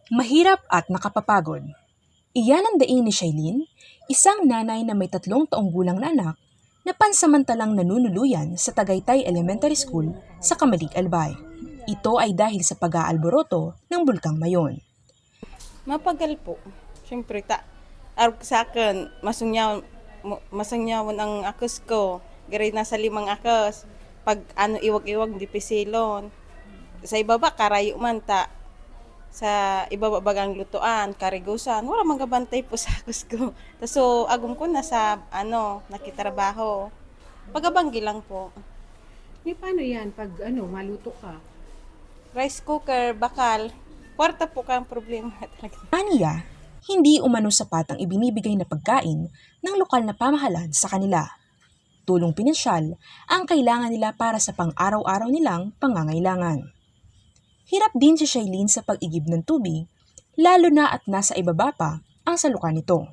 Mahirap at nakapapagod. Iyan ang daing ni Shailene, isang nanay na may 3 taong gulang na anak na pansamantalang nanunuluyan sa Tagaytay Elementary School sa Camalig, Albay. Ito ay dahil sa pag-aalboroto ng Bulkang Mayon. Mapagal po. Siyempre, sa akin, masunyawan ang akos ko. Gari nasa 5 akos. Pag iwag-iwag, di pisilon. Sa ibaba, karayo man ta. Sa ibaba bagang lutuan, karigusan, wala magabantay po sa akos ko. So, agum ko na sa, nakitrabaho. Pagabanggi lang po. Paano yan pag maluto ka? Rice cooker, bakal. Kwarta po ka ang problema talaga. Aniya, hindi umano sapat ang ibinibigay na pagkain ng lokal na pamahalaan sa kanila. Tulong pinansyal ang kailangan nila para sa pang-araw-araw nilang pangangailangan. Hirap din si Shailene sa pag-igib ng tubig, lalo na at nasa ibaba pa ang salukan nito.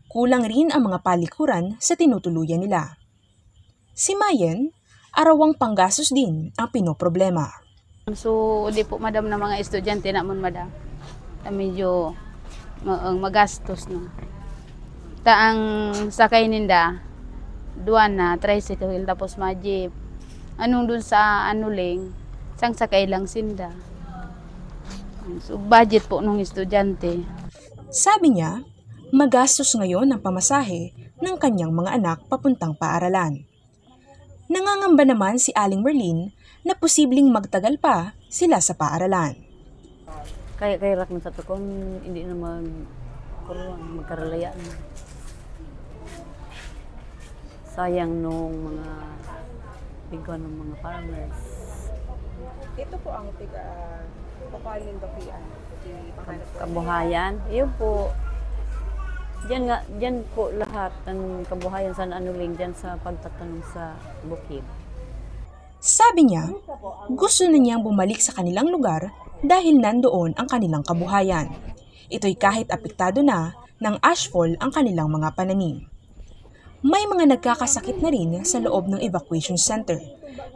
Kulang rin ang mga palikuran sa tinutuluyan nila. Si Mayen, arawang panggastos din ang pinoproblema. So, di po madam na mga estudyante naman madam. Medyo magastos no. Taang sakay ninda, duwan na, tricycle, tapos ma-jeep. Anong dun sa anuling, sang sakay lang sinda. So, budget po nung estudyante. Sabi niya, magastos ngayon ang pamasahe ng kanyang mga anak papuntang paaralan. Nangangamba naman si Aling Merlin na posibleng magtagal pa sila sa paaralan. Kaya rak na sa to kung hindi na magkaralaya na. Sayang nung mga bigwan ng mga farmers. Ito po ang papaling dakian. Kabuhayan, yun po. Diyan po lahat ng kabuhayan sa anuling diyan sa pagtatanong sa bukid. Sabi niya, gusto na niyang bumalik sa kanilang lugar dahil nandoon ang kanilang kabuhayan. Ito'y kahit apektado na ng ashfall ang kanilang mga pananim. May mga nagkakasakit na rin sa loob ng evacuation center,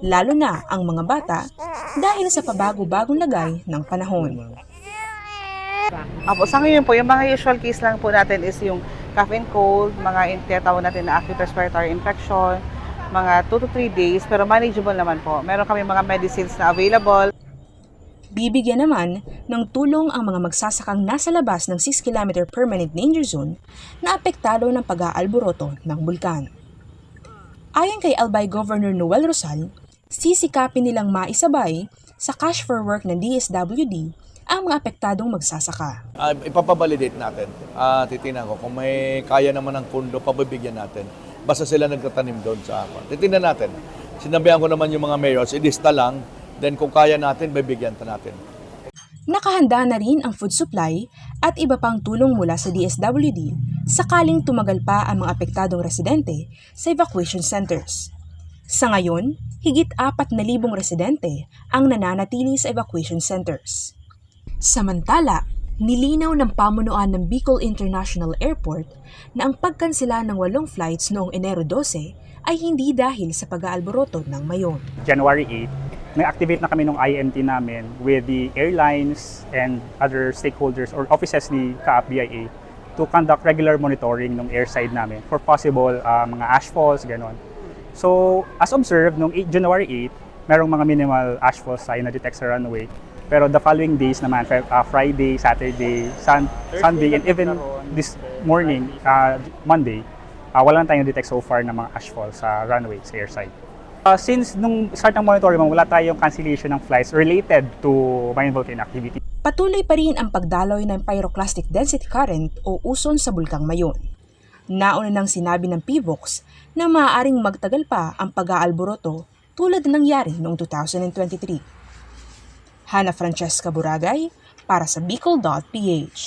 lalo na ang mga bata dahil sa pabago-bagong lagay ng panahon. Apo, sa ngayon po, yung mga usual case lang po natin is yung cough and cold, mga tinatawag natin na acute respiratory infection, mga 2 to 3 days, pero manageable naman po. Meron kami mga medicines na available. Bibigyan naman ng tulong ang mga magsasakang nasa labas ng 6 km permanent danger zone na apektado ng pag-aalboroto ng bulkan. Ayon kay Albay Governor Noel Rosal, sisikapin nilang maisabay sa cash for work ng DSWD ang mga apektadong magsasaka. Ipapabalidate natin. Titingnan ko kung may kaya naman ng pundo, pabibigyan natin. Basta sila nagtatanim doon sa ako. Titingnan natin. Sinabihan ko naman yung mga mayors, ilista lang, then kung kaya natin, bibigyan natin. Nakahanda na rin ang food supply at iba pang tulong mula sa DSWD sakaling tumagal pa ang mga apektadong residente sa evacuation centers. Sa ngayon, higit 4,000 residente ang nananatili sa evacuation centers. Samantala, nilinaw ng pamunuan ng Bicol International Airport na ang pagkansela ng 8 flights noong Enero 12 ay hindi dahil sa pag-aalboroto ng Mayon. January 8, nag-activate na kami ng INT namin with the airlines and other stakeholders or offices ni CAAP-BIA to conduct regular monitoring ng airside namin for possible mga ashfalls, gano'n. So, as observed, noong January 8, merong mga minimal ashfalls tayo na-detect sa runway. Pero the following days naman, Friday, Saturday, Sunday, and even this morning, Monday, wala tayong detect so far ng mga ashfall sa runway, sa airside. Since nung start ng monitoring, wala tayong cancellation ng flights related to mine volcano activity. Patuloy pa rin ang pagdaloy ng pyroclastic density current o uson sa Bulkang Mayon. Nauna nang sinabi ng PHIVOLCS na maaaring magtagal pa ang pag-aalboroto tulad ng nangyari noong 2023. Hana Francesca Buragay para sa Bicol.ph